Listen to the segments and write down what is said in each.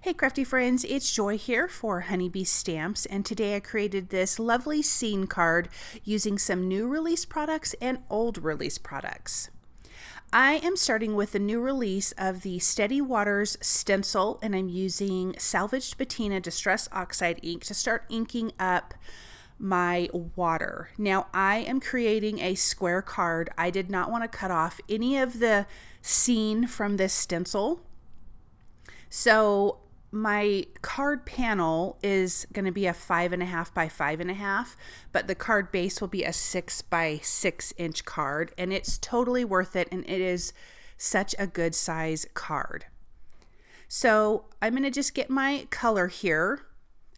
Hey crafty friends, it's Joy here for Honeybee Stamps, and today I created this lovely scene card using some new release products and old release products. I am starting with the new release of the Steady Waters Stencil, and I'm using Salvaged Patina Distress Oxide ink to start inking up my water. Now I am creating a square card. I did not want to cut off any of the scene from this stencil. So my card panel is going to be a 5.5 by 5.5, but the card base will be a 6 by 6 inch card, and it's totally worth it, and it is such a good size card. So I'm going to just get my color here,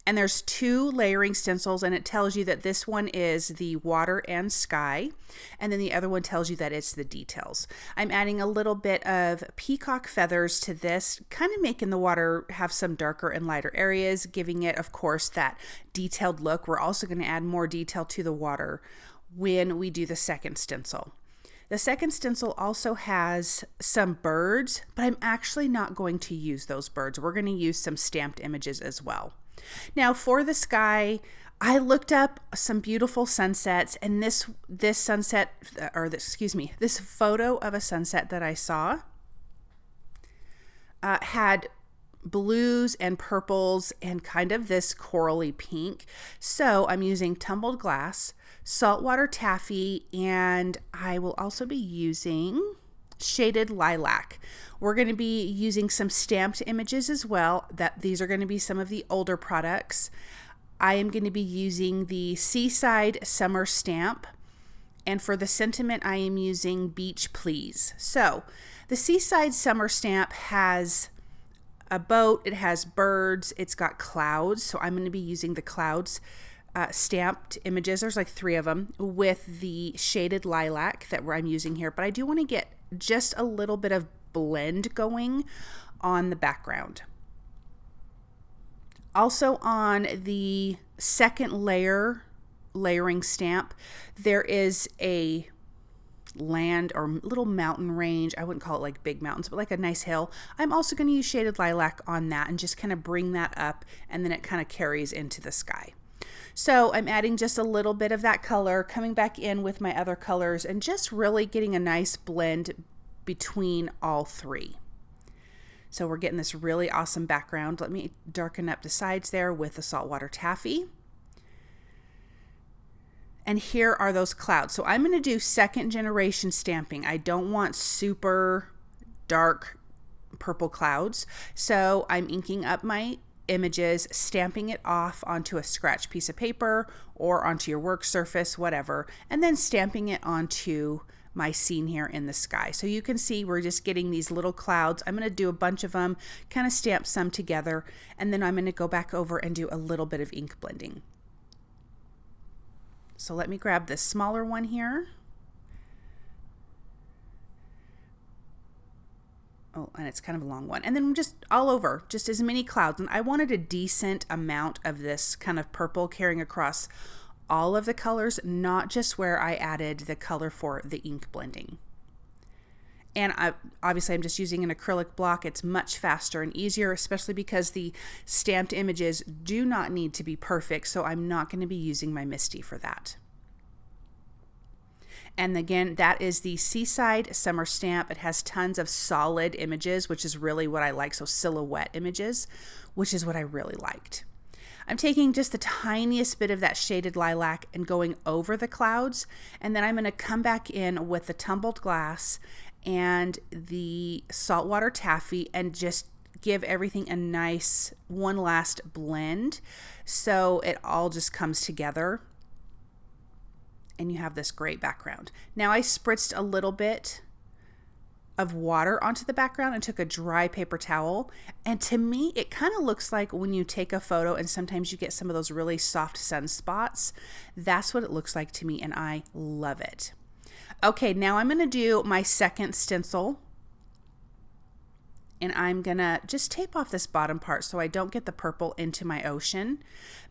and there's two layering stencils, and it tells you that this one is the water and sky, and then the other one tells you that it's the details. I'm adding a little bit of peacock feathers to this, kind of making the water have some darker and lighter areas, giving it, of course, that detailed look. We're also going to add more detail to the water when we do the second stencil. The second stencil also has some birds, but I'm actually not going to use those birds. We're going to use some stamped images as well. Now for the sky, I looked up some beautiful sunsets, and this photo of a sunset that I saw had blues and purples and kind of this corally pink. So I'm using tumbled glass, saltwater taffy, and I will also be using shaded lilac. We're going to be using some stamped images as well. These are going to be some of the older products. I am going to be using the Seaside summer stamp, and for the sentiment I am using Beach Please. So the Seaside summer stamp has a boat, it has birds, it's got clouds, so I'm going to be using the clouds stamped images. There's like 3 of them with the shaded lilac that I'm using here, but I do want to get just a little bit of blend going on the background. Also on the second layering stamp, there is a land or little mountain range. I wouldn't call it like big mountains, but like a nice hill. I'm also going to use shaded lilac on that and just kind of bring that up, and then it kind of carries into the sky. So I'm adding just a little bit of that color, coming back in with my other colors, and just really getting a nice blend between all 3. So we're getting this really awesome background. Let me darken up the sides there with the saltwater taffy. And here are those clouds. So I'm going to do second generation stamping. I don't want super dark purple clouds. So I'm inking up my images, stamping it off onto a scratch piece of paper or onto your work surface, whatever, and then stamping it onto my scene here in the sky. So you can see we're just getting these little clouds. I'm going to do a bunch of them, kind of stamp some together, and then I'm going to go back over and do a little bit of ink blending. So let me grab this smaller one here. Oh, and it's kind of a long one. And then just all over, just as many clouds. And I wanted a decent amount of this kind of purple carrying across all of the colors, not just where I added the color for the ink blending. And obviously I'm just using an acrylic block. It's much faster and easier, especially because the stamped images do not need to be perfect. So I'm not going to be using my MISTI for that. And again, that is the Seaside summer stamp. It has tons of solid images, which is really what I like. So silhouette images, which is what I really liked. I'm taking just the tiniest bit of that shaded lilac and going over the clouds. And then I'm going to come back in with the tumbled glass and the saltwater taffy and just give everything a nice one last blend. So it all just comes together, and you have this great background. Now I spritzed a little bit of water onto the background and took a dry paper towel. And to me, it kind of looks like when you take a photo and sometimes you get some of those really soft sunspots. That's what it looks like to me, and I love it. Okay, now I'm gonna do my second stencil. And I'm gonna just tape off this bottom part so I don't get the purple into my ocean.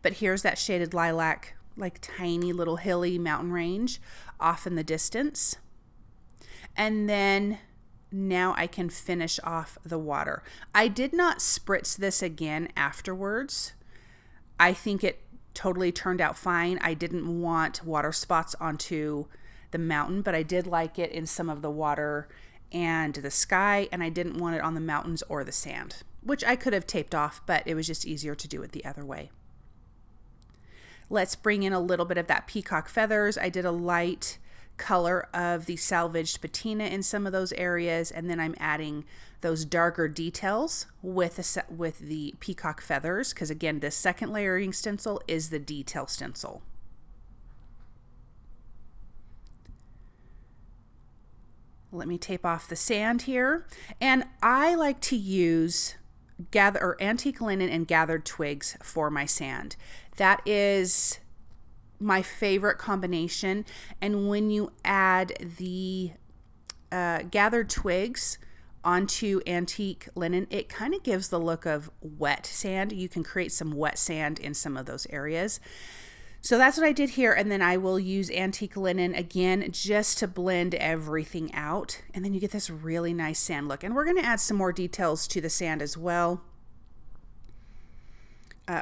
But here's that shaded lilac, like tiny little hilly mountain range off in the distance. And then now I can finish off the water. I did not spritz this again afterwards. I think it totally turned out fine. I didn't want water spots onto the mountain, but I did like it in some of the water and the sky, and I didn't want it on the mountains or the sand, which I could have taped off, but it was just easier to do it the other way. Let's bring in a little bit of that peacock feathers. I did a light color of the salvaged patina in some of those areas, and then I'm adding those darker details with the peacock feathers, because again, this second layering stencil is the detail stencil. Let me tape off the sand here, and I like to use antique linen and gathered twigs for my sand. That is my favorite combination, and when you add the gathered twigs onto antique linen, it kind of gives the look of wet sand. You can create some wet sand in some of those areas. So that's what I did here, and then I will use antique linen again just to blend everything out, and then you get this really nice sand look. And we're going to add some more details to the sand as well.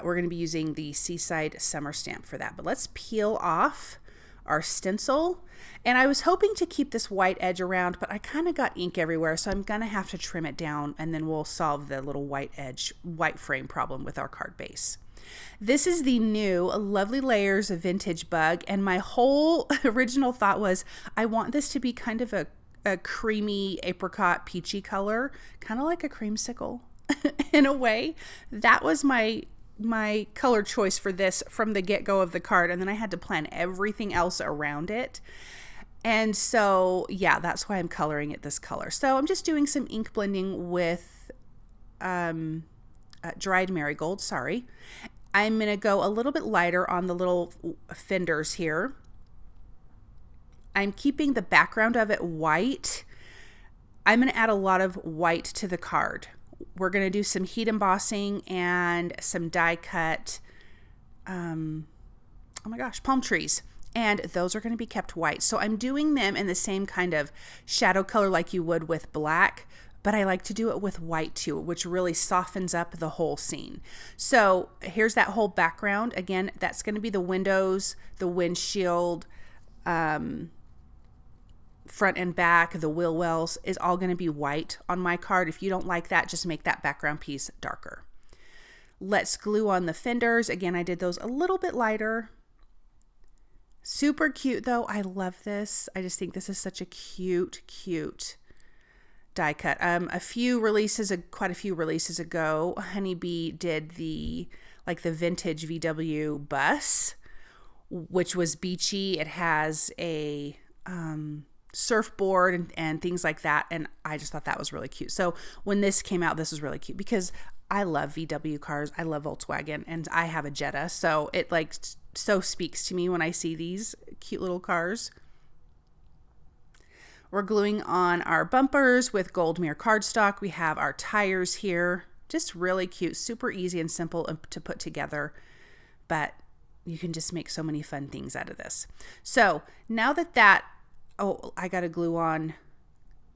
We're going to be using the Seaside summer stamp for that, but let's peel off our stencil. And I was hoping to keep this white edge around, but I kind of got ink everywhere, so I'm going to have to trim it down, and then we'll solve the little white frame problem with our card base. This is the new Lovely Layers Vintage Bug, and my whole original thought was I want this to be kind of a creamy apricot peachy color, kind of like a creamsicle in a way. That was my color choice for this from the get-go of the card, and then I had to plan everything else around it. And so yeah, that's why I'm coloring it this color. So I'm just doing some ink blending with dried marigold. I'm going to go a little bit lighter on the little fenders here. I'm keeping the background of it white. I'm going to add a lot of white to the card. We're going to do some heat embossing and some die cut, palm trees. And those are going to be kept white. So I'm doing them in the same kind of shadow color like you would with black, but I like to do it with white too, which really softens up the whole scene. So here's that whole background. Again, that's going to be the windows, the windshield, front and back, the wheel wells is all going to be white on my card. If you don't like that, just make that background piece darker. Let's glue on the fenders. Again, I did those a little bit lighter. Super cute though. I love this. I just think this is such a cute die cut. Quite a few releases ago, Honeybee did the vintage VW bus, which was beachy. It has a surfboard and things like that, and I just thought that was really cute. So when this came out, this was really cute because I love VW cars. I love Volkswagen, and I have a Jetta, so it so speaks to me when I see these cute little cars. We're gluing on our bumpers with gold mirror cardstock. We have our tires here. Just really cute, super easy and simple to put together, but you can just make so many fun things out of this. So now I got to glue on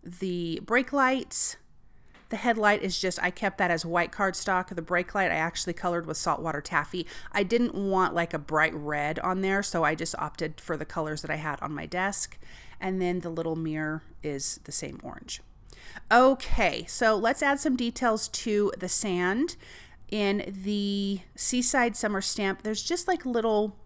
the brake lights. The headlight is I kept that as white cardstock. The brake light I actually colored with Saltwater Taffy. I didn't want like a bright red on there, so I just opted for the colors that I had on my desk. And then the little mirror is the same orange. Okay, so let's add some details to the sand. In the Seaside summer stamp, there's just like little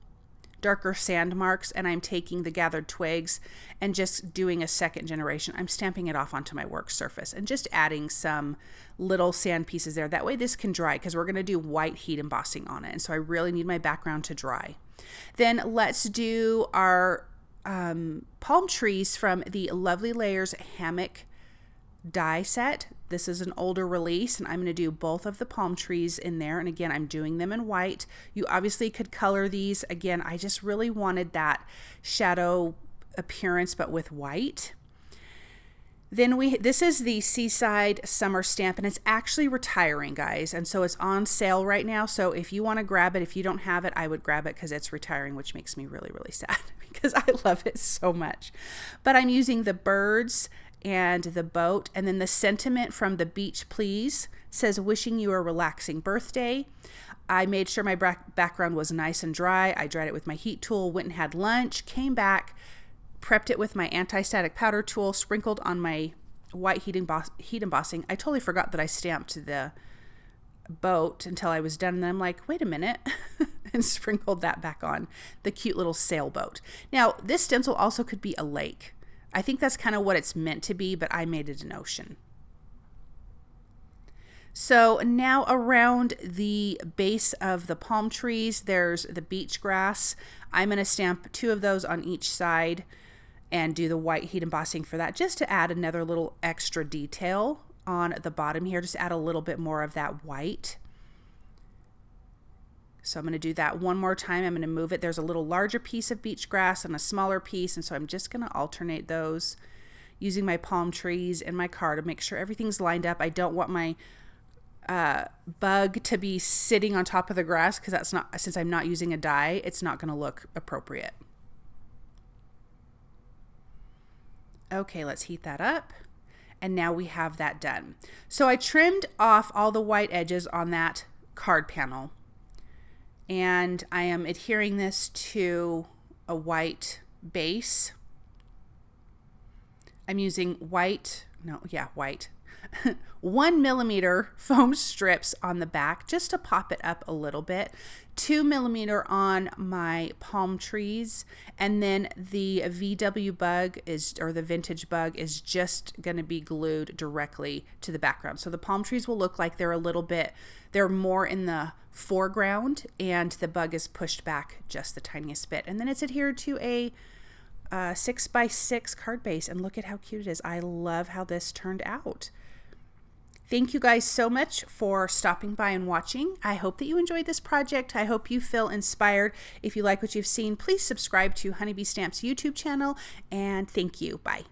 darker sand marks, and I'm taking the gathered twigs and just doing a second generation. I'm stamping it off onto my work surface and just adding some little sand pieces there. That way this can dry, because we're going to do white heat embossing on it, and so I really need my background to dry. Then let's do our palm trees from the Lovely Layers Hammock die set. This is an older release, and I'm going to do both of the palm trees in there. And again, I'm doing them in white. You obviously could color these. Again, I just really wanted that shadow appearance, but with white. Then this is the Seaside summer stamp, and it's actually retiring, guys. And so it's on sale right now. So if you want to grab it, if you don't have it, I would grab it because it's retiring, which makes me really, really sad because I love it so much. But I'm using the birds and the boat. And then the sentiment from the beach, please, says, wishing you a relaxing birthday. I made sure my background was nice and dry. I dried it with my heat tool, went and had lunch, came back, prepped it with my anti-static powder tool, sprinkled on my white heat embossing. I totally forgot that I stamped the boat until I was done. And then I'm like, wait a minute, and sprinkled that back on the cute little sailboat. Now, this stencil also could be a lake. I think that's kind of what it's meant to be, but I made it an ocean. So now around the base of the palm trees, there's the beach grass. I'm going to stamp 2 of those on each side and do the white heat embossing for that, just to add another little extra detail on the bottom here, just add a little bit more of that white. So I'm going to do that one more time. I'm going to move it. There's a little larger piece of beach grass and a smaller piece, and so I'm just going to alternate those using my palm trees and my card to make sure everything's lined up. I don't want my bug to be sitting on top of the grass, because that's not, since I'm not using a die, it's not going to look appropriate. Okay, let's heat that up. And now we have that done. So I trimmed off all the white edges on that card panel, and I am adhering this to a white base. I'm using white 1 millimeter foam strips on the back just to pop it up a little bit, 2 millimeter on my palm trees, and then the VW bug or the vintage bug is just going to be glued directly to the background. So the palm trees will look like they're more in the foreground, and the bug is pushed back just the tiniest bit. And then it's adhered to a 6x6 card base, and look at how cute it is. I love how this turned out. Thank you guys so much for stopping by and watching. I hope that you enjoyed this project. I hope you feel inspired. If you like what you've seen, please subscribe to Honeybee Stamps YouTube channel, and thank you. Bye.